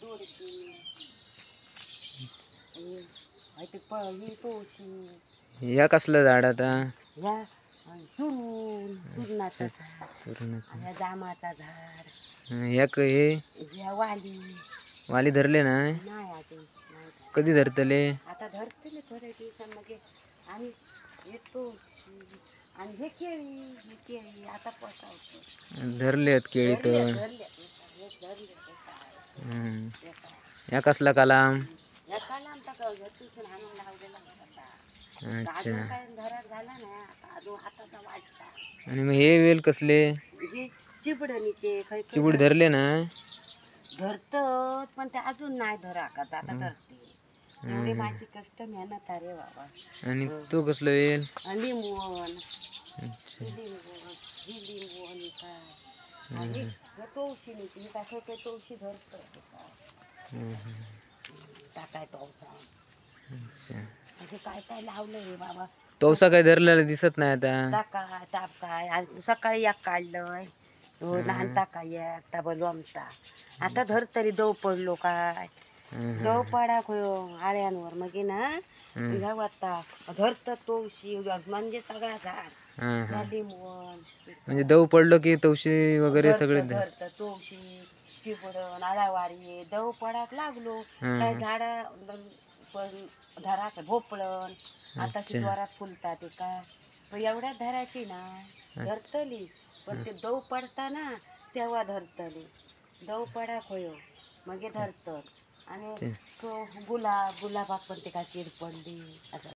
दोडकी आणि ते ही तुळशी. या कसलं झाड आता? या सुरणाचं झाड, सुरणाचं. आणि जामाचा झाड, हे या वाली. वाली धरले ना? नाही अजून नाही. कधी धरतले? आता धरतले थोड्या दिवसांनी. मग आणि येतो आणि हे केळी आता पकावतो. धरले आहेत केळी तर. या कसला कलाम? या कालाम घरतून आणून लावलेला होता. अच्छा. अजून काय घरात झाला नाही आता. अजून आताचा वाटता. आणि मग हे वेल कसले? हे चिबडणीचे चिबूड धरले ना? धरत पण ते अजून नाही धरा का आता धरते. एवढी माझी कष्ट मेहनत आहे रे बाबा. आणि तो कसलं वेल? लिंबवण, अच्छा. लिंबवण काय आणि तुळशी नाही काय तुळशी धरत टाकाय तवसा. म्हणजे काय काय लावलं रे बाबा. तवसा काय धरलेला दिसत नाही आता. टाकाय सकाळी एक काढलंय लहान टाकाय एक डबल लोमता. आता धर तरी दव पडलो काय. दव पडा आळ्यांवर मग ना ह्या वाटता धरत तुळशी म्हणजे सगळा झाड. लिंबवण म्हणजे दव पडलो की तवशी वगैरे सगळे धरत तुळशी चिबडण आळावारी दव पडाक लागलो. काय झाडा धरा भोपळण आता जोरात फुलतात ते काय. एवढ्या धरायची ना धरतली. पण ते दव पडता ना तेव्हा धरतली. दव पडा खोयो मग धरत. आणि गुलाबात पण ते काय कीड पडली असं.